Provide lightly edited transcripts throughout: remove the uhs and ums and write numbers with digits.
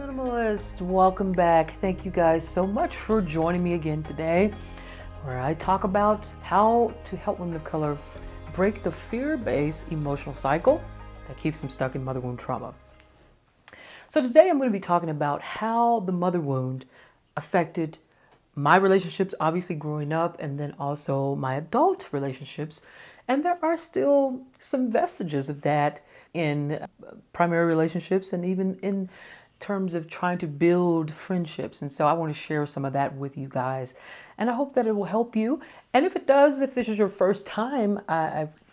Minimalist, welcome back. Thank you guys so much for joining me again today, where I talk about how to help women of color break the fear-based emotional cycle that keeps them stuck in mother wound trauma. So today I'm going to be talking about how the mother wound affected my relationships, obviously growing up, and then also my adult relationships. And there are still some vestiges of that in primary relationships and even in terms of trying to build friendships. And so I want to share some of that with you guys. And I hope that it will help you. And if it does, if this is your first time,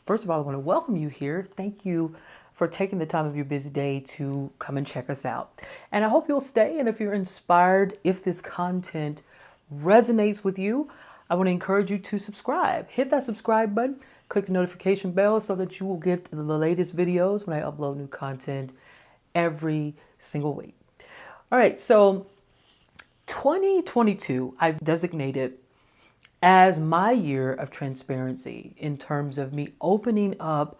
first of all, I want to welcome you here. Thank you for taking the time of your busy day to come and check us out. And I hope you'll stay. And if you're inspired, if this content resonates with you, I want to encourage you to subscribe. Hit that subscribe button, click the notification bell so that you will get the latest videos when I upload new content every single week. All right, so 2022, I've designated as my year of transparency in terms of me opening up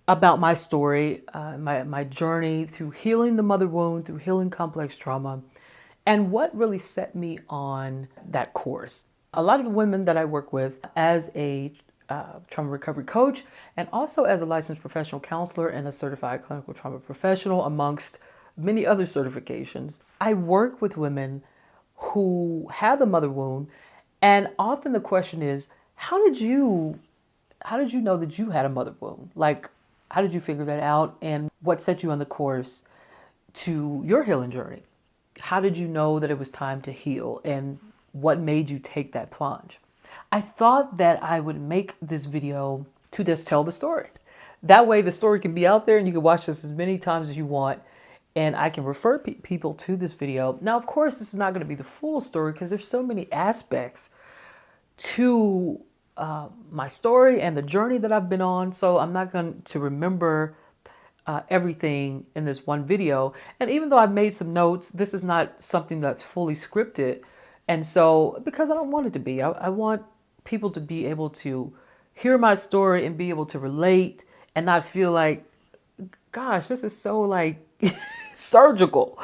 about my story, my journey through healing the mother wound, through healing complex trauma, and what really set me on that course. A lot of the women that I work with as a trauma recovery coach, and also as a licensed professional counselor and a certified clinical trauma professional, amongst many other certifications, I work with women who have the mother wound, and often the question is, how did you know that you had a mother wound? Like, how did you figure that out, and what set you on the course to your healing journey? How did you know that it was time to heal, and what made you take that plunge? I thought that I would make this video to just tell the story. That way the story can be out there and you can watch this as many times as you want, and I can refer people to this video. Now, of course, this is not going to be the full story because there's so many aspects to my story and the journey that I've been on. So I'm not going to remember everything in this one video. And even though I've made some notes, this is not something that's fully scripted. And so, because I don't want it to be, I want people to be able to hear my story and be able to relate and not feel like, gosh, this is so like surgical.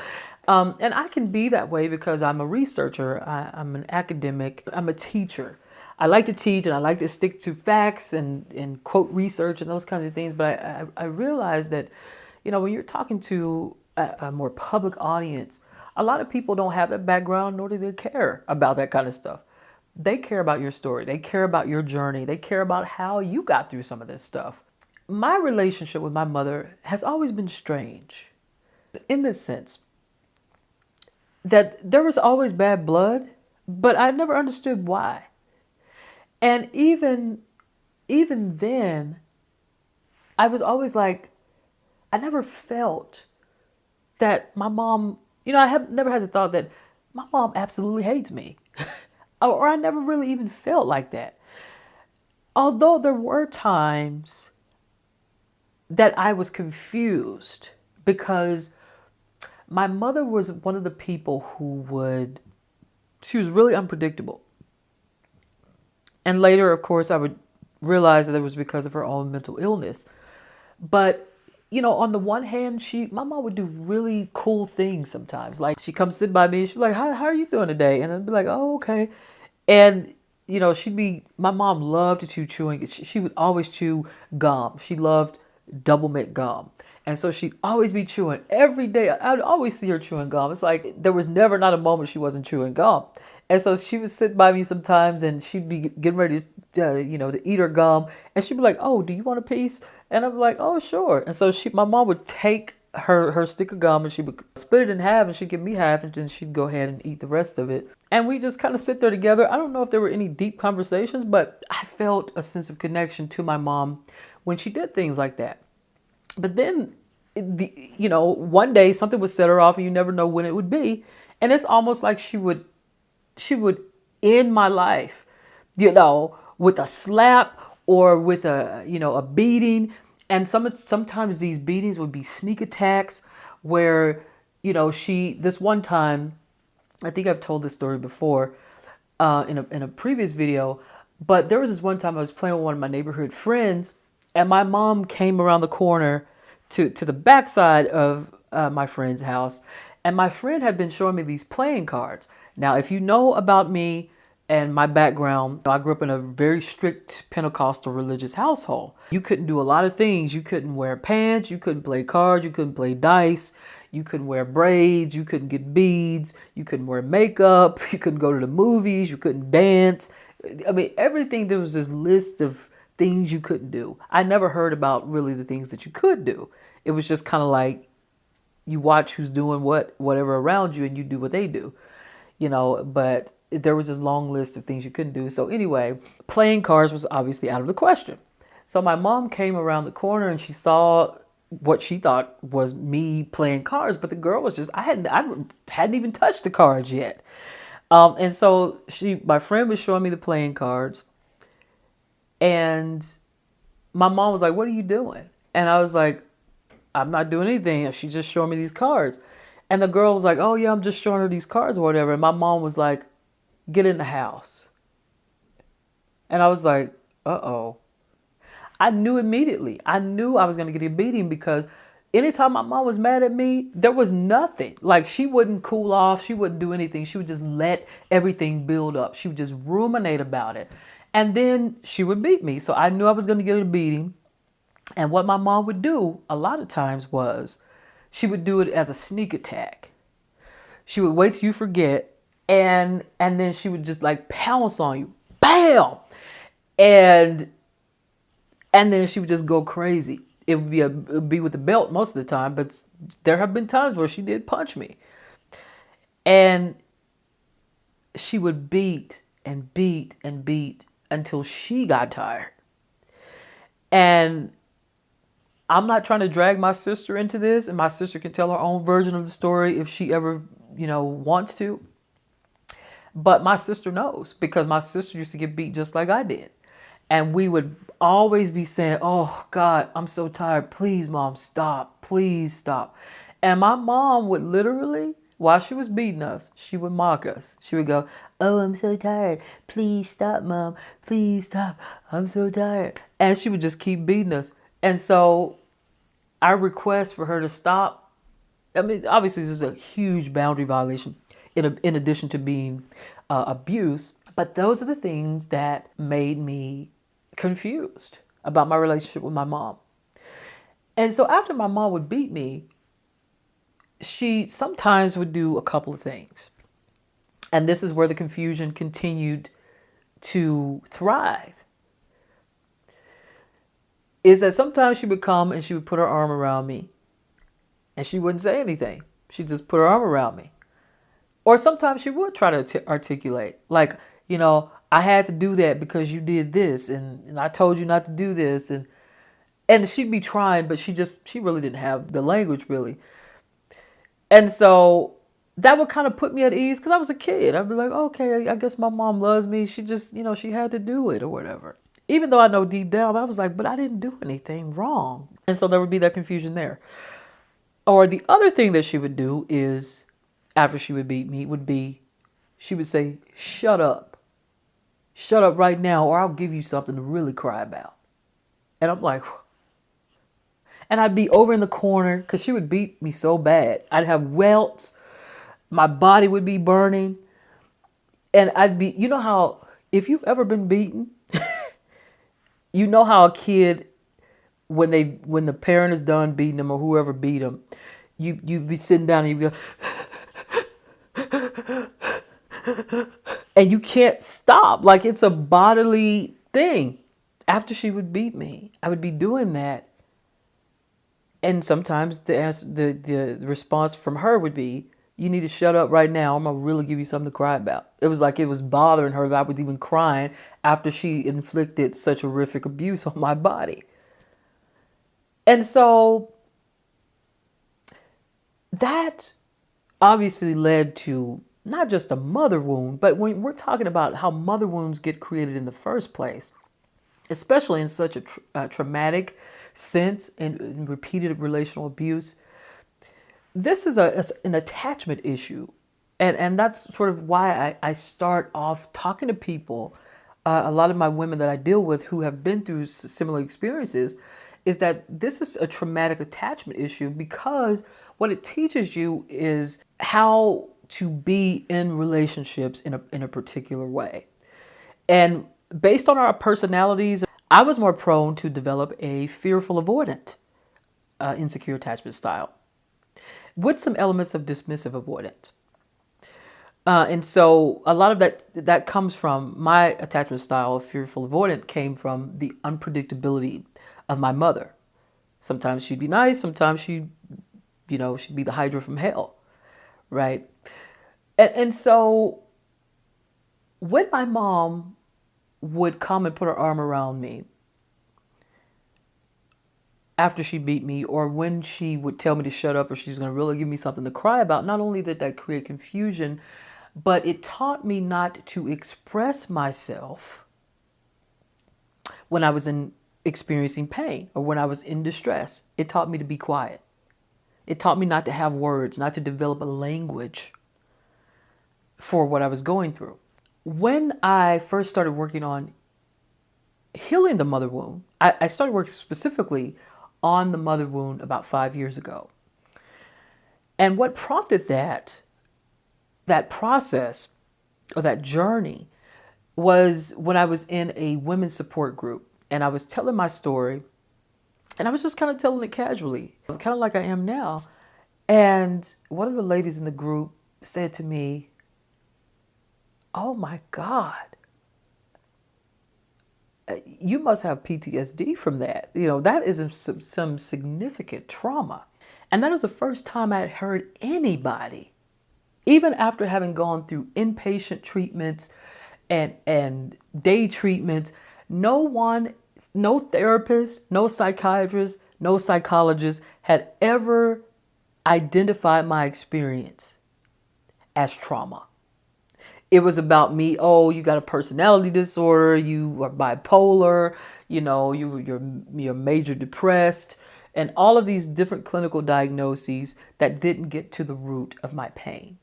And I can be that way because I'm a researcher. I'm an academic. I'm a teacher. I like to teach and I like to stick to facts and quote research and those kinds of things. But I realize that, you know, when you're talking to a more public audience, a lot of people don't have that background, nor do they care about that kind of stuff. They care about your story. They care about your journey. They care about how you got through some of this stuff. My relationship with my mother has always been strange in this sense that there was always bad blood, but I never understood why. And even then, I was always like, I never felt that my mom, you know, I have never had the thought that my mom absolutely hates me. Or I never really even felt like that. Although there were times that I was confused because my mother was one of the people she was really unpredictable. And later, of course, I would realize that it was because of her own mental illness. But, you know, on the one hand, my mom would do really cool things sometimes. Like, she'd come sit by me, she'd be like, how are you doing today? And I'd be like, oh, okay. And, you know, my mom loved to chew chewing. She would always chew gum. She loved double mint gum. And so she'd always be chewing every day. I'd always see her chewing gum. It's like there was never not a moment she wasn't chewing gum. And so she would sit by me sometimes and she'd be getting ready to eat her gum. And she'd be like, oh, do you want a piece? And I'd be like, oh, sure. And so my mom would take her stick of gum and she would split it in half and she'd give me half and then she'd go ahead and eat the rest of it. And we just kind of sit there together. I don't know if there were any deep conversations, but I felt a sense of connection to my mom when she did things like that. But then, one day something would set her off and you never know when it would be. And it's almost like she would end my life, with a slap or with a beating. And sometimes these beatings would be sneak attacks where, this one time, I think I've told this story before in a previous video, but there was this one time I was playing with one of my neighborhood friends and my mom came around the corner to the backside of my friend's house. And my friend had been showing me these playing cards. Now, if you know about me and my background, I grew up in a very strict Pentecostal religious household. You couldn't do a lot of things. You couldn't wear pants. You couldn't play cards. You couldn't play dice. You couldn't wear braids. You couldn't get beads. You couldn't wear makeup. You couldn't go to the movies. You couldn't dance. I mean, everything, there was this list of things you couldn't do. I never heard about really the things that you could do. It was just kind of like you watch who's doing whatever around you, and you do what they do, but there was this long list of things you couldn't do. So anyway, playing cards was obviously out of the question. So my mom came around the corner and she saw what she thought was me playing cards, but the girl was I hadn't even touched the cards yet. And so my friend was showing me the playing cards, and my mom was like, "What are you doing?" And I was like, "I'm not doing anything. She just showing me these cards." And the girl was like, "Oh yeah, I'm just showing her these cards or whatever." And my mom was like, "Get in the house." And I was like, uh-oh. I knew immediately. I knew I was going to get a beating, because anytime my mom was mad at me, there was nothing. Like, she wouldn't cool off. She wouldn't do anything. She would just let everything build up. She would just ruminate about it. And then she would beat me. So I knew I was going to get a beating. And what my mom would do a lot of times was she would do it as a sneak attack. She would wait till you forget, and then she would just like pounce on you. Bam! And then she would just go crazy. It would be with the belt most of the time, but there have been times where she did punch me. And she would beat and beat and beat until she got tired. And I'm not trying to drag my sister into this, and my sister can tell her own version of the story if she ever, wants to. But my sister knows, because my sister used to get beat just like I did. And we would always be saying, "Oh God, I'm so tired. Please, Mom, stop. Please stop." And my mom would literally, while she was beating us, she would mock us. She would go, "Oh, I'm so tired. Please stop, Mom. Please stop. I'm so tired." And she would just keep beating us. And so our request for her to stop, I mean, obviously this is a huge boundary violation in addition to being abuse. But those are the things that made me confused about my relationship with my mom. And so after my mom would beat me, she sometimes would do a couple of things. And this is where the confusion continued to thrive. Is that sometimes she would come and she would put her arm around me, and she wouldn't say anything. She'd just put her arm around me. Or sometimes she would try to articulate, like, "I had to do that because you did this, and I told you not to do this." And she'd be trying, but she really didn't have the language, really. And so that would kind of put me at ease, because I was a kid. I'd be like, "Okay, I guess my mom loves me. She just, she had to do it or whatever." Even though I know deep down, I was like, but I didn't do anything wrong. And so there would be that confusion there. Or the other thing that she would do is, after she would beat me, she would say, "Shut up. Shut up right now, or I'll give you something to really cry about." And I'm like, and I'd be over in the corner, because she would beat me so bad. I'd have welts. My body would be burning. And I'd be, how, if you've ever been beaten, you know how a kid, when the parent is done beating them, or whoever beat them, you'd be sitting down and you'd go, and you can't stop. Like, it's a bodily thing. After she would beat me, I would be doing that. And sometimes the response from her would be, "You need to shut up right now. I'm going to really give you something to cry about." It was like it was bothering her that I was even crying after she inflicted such horrific abuse on my body. And so that obviously led to not just a mother wound, but when we're talking about how mother wounds get created in the first place, especially in such a traumatic sense and repeated relational abuse, this is an attachment issue. And that's sort of why I start off talking to people, a lot of my women that I deal with who have been through similar experiences, is that this is a traumatic attachment issue, because what it teaches you is how to be in relationships in a particular way. And based on our personalities, I was more prone to develop a fearful avoidant, insecure attachment style with some elements of dismissive avoidance. And so a lot of that comes from my attachment style of fearful avoidant came from the unpredictability of my mother. Sometimes she'd be nice, sometimes she'd be the Hydra from hell, right? And so when my mom would come and put her arm around me after she beat me, or when she would tell me to shut up or she's going to really give me something to cry about, not only did that create confusion, but it taught me not to express myself when I was experiencing pain or when I was in distress. It taught me to be quiet. It taught me not to have words, not to develop a language for what I was going through. When I first started working on healing the mother wound, I started working specifically on the mother wound about 5 years ago. And what prompted that process or that journey was when I was in a women's support group and I was telling my story and I was just kind of telling it casually, kind of like I am now. And one of the ladies in the group said to me, "Oh my God, you must have PTSD from that. That is some significant trauma." And that was the first time I had heard anybody, even after having gone through inpatient treatments and day treatments, no therapist, no psychiatrist, no psychologist had ever identified my experience as trauma. It was about me, oh, you got a personality disorder, you are bipolar, you're major depressed, and all of these different clinical diagnoses that didn't get to the root of my pain.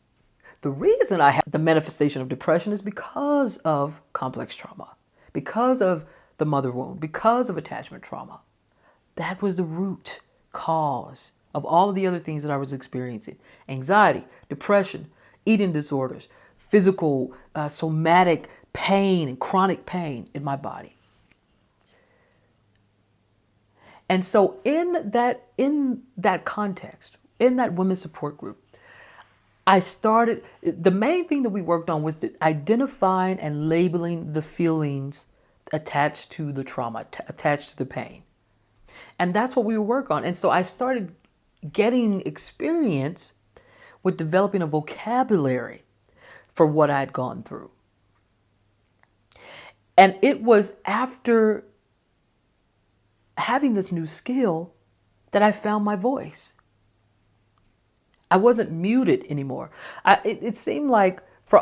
The reason I have the manifestation of depression is because of complex trauma, because of the mother wound, because of attachment trauma. That was the root cause of all of the other things that I was experiencing. Anxiety, depression, eating disorders, physical, somatic pain and chronic pain in my body. And so in that context, in that women's support group, the main thing that we worked on was identifying and labeling the feelings attached to the trauma, attached to the pain. And that's what we would work on. And so I started getting experience with developing a vocabulary for what I'd gone through. And it was after having this new skill that I found my voice. I wasn't muted anymore. It seemed like for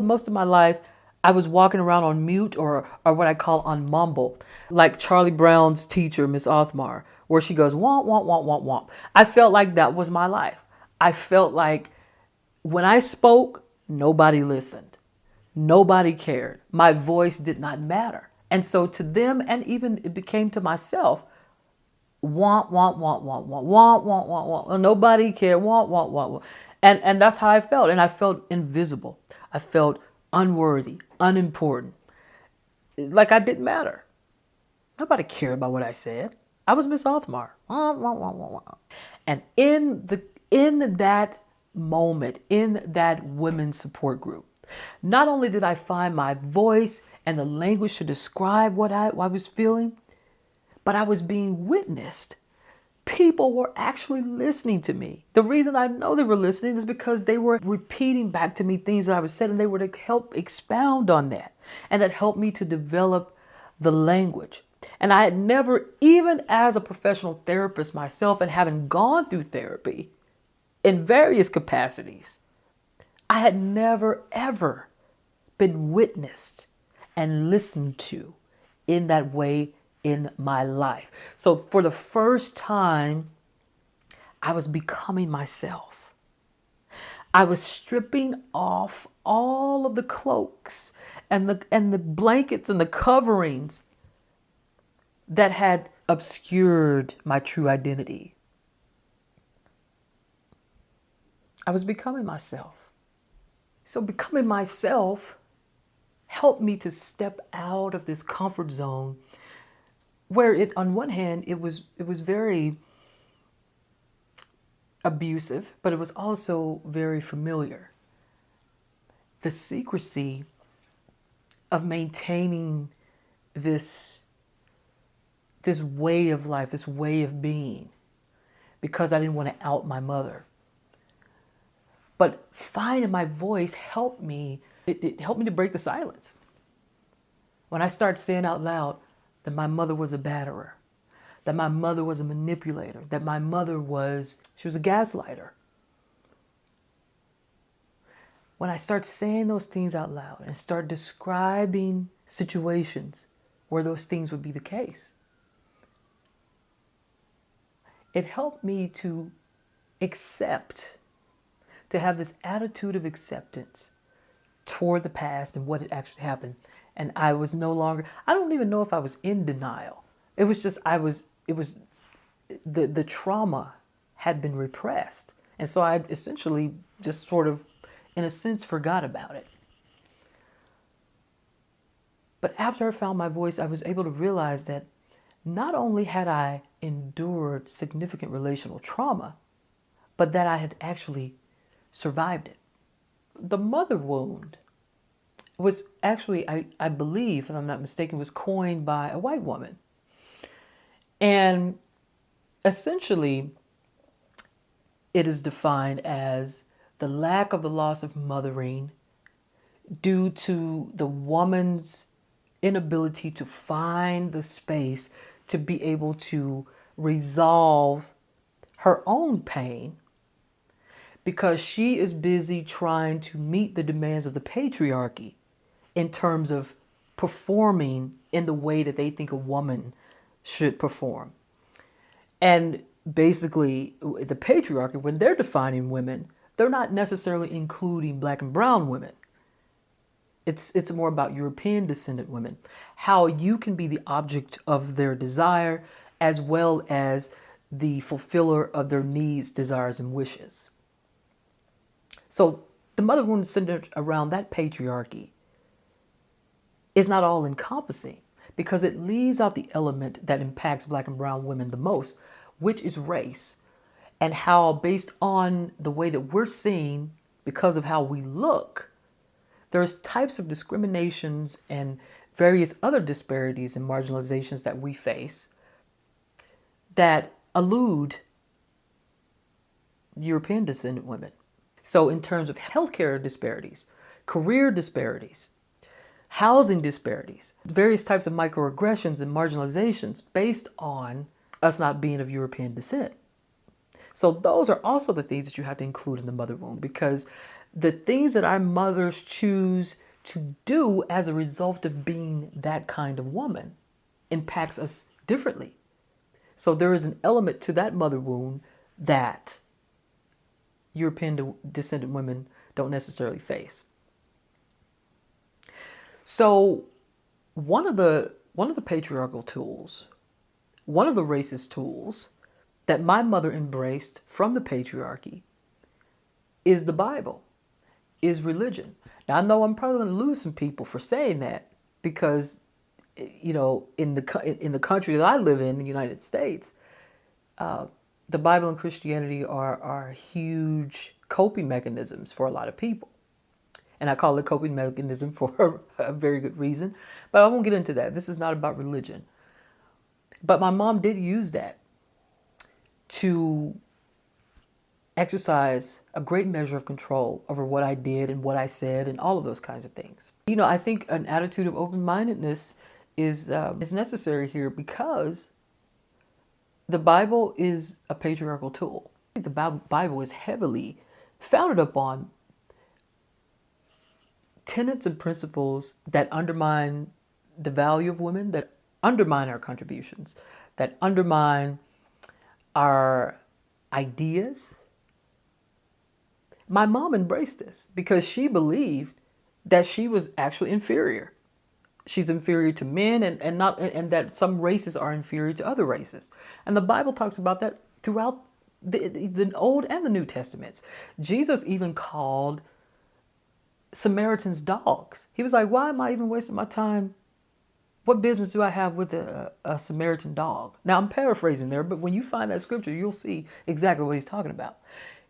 most of my life, I was walking around on mute or what I call on mumble, like Charlie Brown's teacher, Miss Othmar, where she goes, womp, womp, womp, womp, womp. I felt like that was my life. I felt like when I spoke, nobody listened. Nobody cared. My voice did not matter. And so to them, and even it became to myself, womp, womp, womp, womp, womp, womp, womp, womp, womp. Nobody cared. Womp, womp, womp, womp. And that's how I felt. And I felt invisible. I felt unworthy, unimportant. Like I didn't matter. Nobody cared about what I said. I was Miss Othmar. And in that moment, in that women's support group, not only did I find my voice and the language to describe what I was feeling, but I was being witnessed. People were actually listening to me. The reason I know they were listening is because they were repeating back to me things that I was saying, and they were to help expound on that. And that helped me to develop the language. And I had never, even as a professional therapist myself and having gone through therapy in various capacities, I had never, ever been witnessed and listened to in that way in my life. So for the first time, I was becoming myself. I was stripping off all of the cloaks and the blankets and the coverings that had obscured my true identity. I was becoming myself. So becoming myself helped me to step out of this comfort zone where it, on one hand, it was very abusive, but it was also very familiar. The secrecy of maintaining this way of life, this way of being, because I didn't want to out my mother. But finding my voice helped me. It helped me to break the silence. When I started saying out loud that my mother was a batterer, that my mother was a manipulator, that my mother was a gaslighter. When I start saying those things out loud and start describing situations where those things would be the case, it helped me to accept, to have this attitude of acceptance toward the past and what had actually happened. And I was no longer, I don't even know if I was in denial. It was just, the trauma had been repressed. And so I essentially just sort of, in a sense, forgot about it. But after I found my voice, I was able to realize that not only had I endured significant relational trauma, but that I had actually survived it. The mother wound was actually, I believe, if I'm not mistaken, was coined by a white woman. And essentially, it is defined as the lack of the loss of mothering due to the woman's inability to find the space to be able to resolve her own pain because she is busy trying to meet the demands of the patriarchy in terms of performing in the way that they think a woman should perform. And basically, the patriarchy, when they're defining women, they're not necessarily including black and brown women. It's more about European descendant women, how you can be the object of their desire as well as the fulfiller of their needs, desires, and wishes. So the mother wound centered around that patriarchy is not all encompassing because it leaves out the element that impacts black and brown women the most, which is race, and how based on the way that we're seen because of how we look, there's types of discriminations and various other disparities and marginalizations that we face that elude European descendant women. So in terms of healthcare disparities, career disparities, housing disparities, various types of microaggressions and marginalizations based on us not being of European descent. So those are also the things that you have to include in the mother wound, because the things that our mothers choose to do as a result of being that kind of woman impacts us differently. So there is an element to that mother wound that European descendant women don't necessarily face. So one of the patriarchal tools, one of the racist tools that my mother embraced from the patriarchy is the Bible, is religion. Now I know I'm probably going to lose some people for saying that because, you know, in the country that I live in, the United States, the Bible and Christianity are huge coping mechanisms for a lot of people. And I call it coping mechanism for a very good reason. But I won't get into that. This is not about religion. But my mom did use that to exercise a great measure of control over what I did and what I said and all of those kinds of things. You know, I think an attitude of open-mindedness is necessary here because the Bible is a patriarchal tool. The Bible is heavily founded upon tenets and principles that undermine the value of women, that undermine our contributions, that undermine our ideas. My mom embraced this because she believed that she was actually inferior. She's inferior to men and that some races are inferior to other races. And the Bible talks about that throughout the Old and the New Testaments. Jesus even called Samaritans dogs. He was like, why am I even wasting my time? What business do I have with a Samaritan dog? Now, I'm paraphrasing there, but when you find that scripture, you'll see exactly what he's talking about.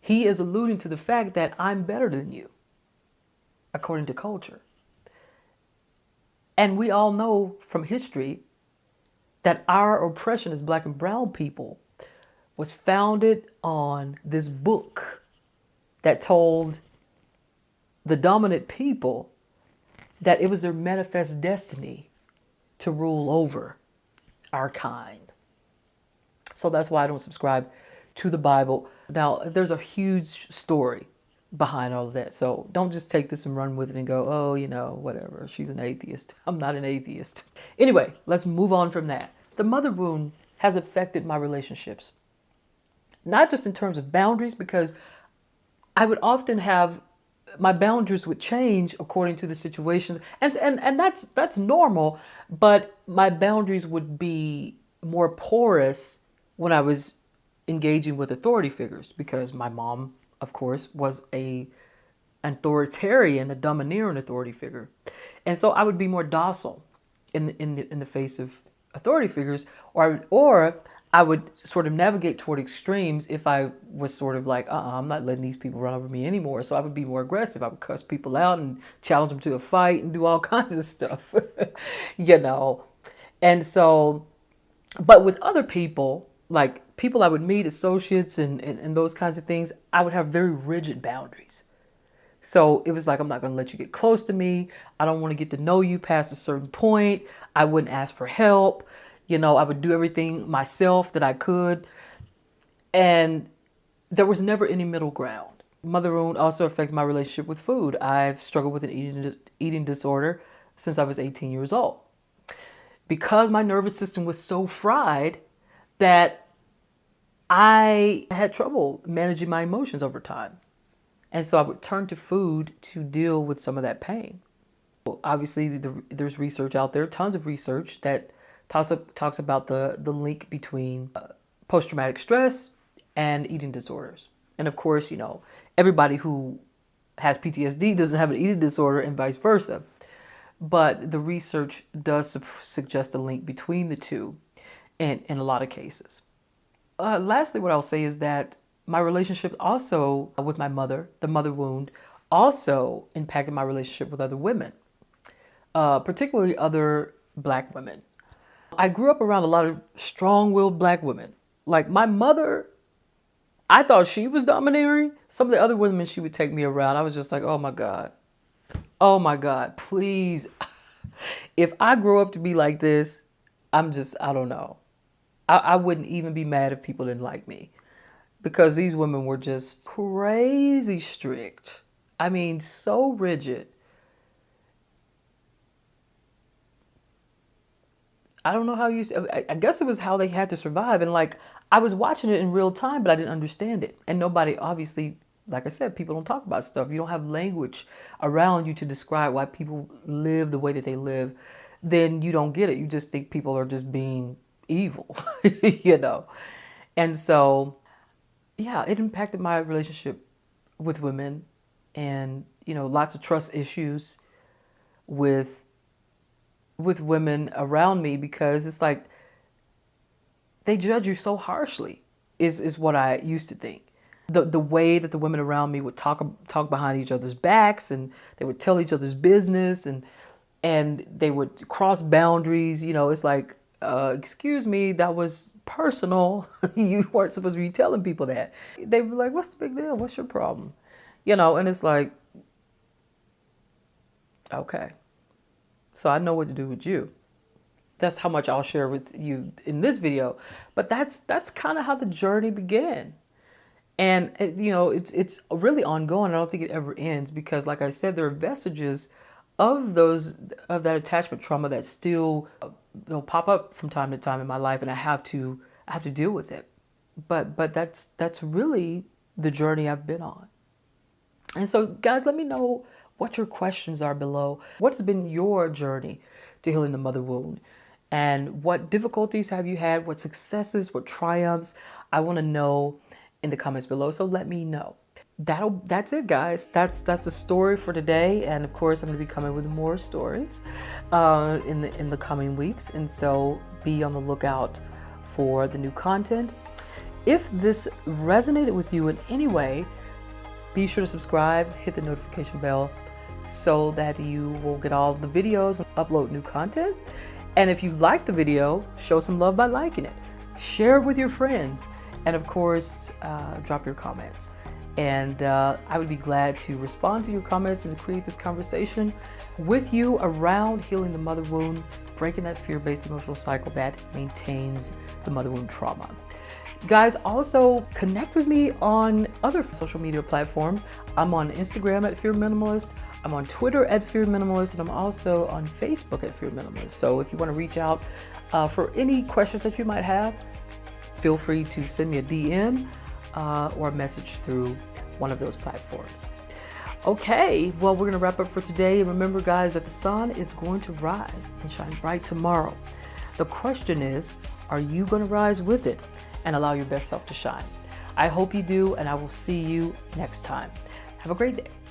He is alluding to the fact that I'm better than you, according to culture. And we all know from history that our oppression as black and brown people was founded on this book that told the dominant people that it was their manifest destiny to rule over our kind. So that's why I don't subscribe to the Bible. Now, there's a huge story behind all of that. So don't just take this and run with it and go, oh, whatever, she's an atheist. I'm not an atheist. Anyway, let's move on from that. The mother wound has affected my relationships, not just in terms of boundaries, because I would often have my boundaries would change according to the situation, and that's normal, but my boundaries would be more porous when I was engaging with authority figures, because my mom, of course, was an authoritarian, a domineering authority figure, and so I would be more docile in the face of authority figures, or I would sort of navigate toward extremes if I was sort of like, I'm not letting these people run over me anymore. So I would be more aggressive. I would cuss people out and challenge them to a fight and do all kinds of stuff, And so, but with other people, like people I would meet, associates and those kinds of things, I would have very rigid boundaries. So it was like, I'm not going to let you get close to me. I don't want to get to know you past a certain point. I wouldn't ask for help. I would do everything myself that I could. And there was never any middle ground. Mother wound also affected my relationship with food. I've struggled with an eating disorder since I was 18 years old, because my nervous system was so fried that I had trouble managing my emotions over time. And so I would turn to food to deal with some of that pain. Obviously, there's research out there, tons of research that talks about the link between post-traumatic stress and eating disorders. And of course, everybody who has PTSD doesn't have an eating disorder and vice versa. But the research does suggest a link between the two in a lot of cases. Lastly, what I'll say is that my relationship also with my mother, the mother wound, also impacted my relationship with other women, particularly other black women. I grew up around a lot of strong-willed black women. Like my mother, I thought she was domineering. Some of the other women she would take me around, I was just like, oh my God, please. If I grow up to be like this, I don't know. I wouldn't even be mad if people didn't like me, because these women were just crazy strict. I mean, so rigid. I don't know how I guess it was how they had to survive. And like, I was watching it in real time, but I didn't understand it. And nobody, obviously, like I said, people don't talk about stuff. You don't have language around you to describe why people live the way that they live. Then you don't get it. You just think people are just being evil, And so, yeah, it impacted my relationship with women, and, lots of trust issues with women around me, because it's like they judge you so harshly is what I used to think. The way that the women around me would talk behind each other's backs, and they would tell each other's business, and they would cross boundaries. It's like, excuse me, that was personal. You weren't supposed to be telling people that. They were like, what's the big deal? What's your problem? And it's like, okay. So I know what to do with you. That's how much I'll share with you in this video. But that's kind of how the journey began. And, it's really ongoing. I don't think it ever ends, because like I said, there are vestiges of that attachment trauma that still pop up from time to time in my life, and I have to deal with it. But that's really the journey I've been on. And so, guys, let me know what your questions are below. What's been your journey to healing the mother wound? And what difficulties have you had? What successes? What triumphs? I want to know. in the comments below. So let me know. That's it, guys. That's a story for today, and of course I'm going to be coming with more stories in the coming weeks, and so be on the lookout for the new content. If this resonated with you in any way, be sure to subscribe, hit the notification bell so that you will get all the videos when I upload new content. And if you like the video, show some love by liking it, share it with your friends, and of course drop your comments. And I would be glad to respond to your comments and to create this conversation with you around healing the mother wound, breaking that fear-based emotional cycle that maintains the mother wound trauma. Guys, also connect with me on other social media platforms. I'm on Instagram at Fear Minimalist. I'm on Twitter at Fear Minimalist, and I'm also on Facebook at Fear Minimalist. So if you want to reach out for any questions that you might have, feel free to send me a DM or a message through one of those platforms. Okay, well, we're going to wrap up for today. And remember, guys, that the sun is going to rise and shine bright tomorrow. The question is, are you going to rise with it and allow your best self to shine? I hope you do, and I will see you next time. Have a great day.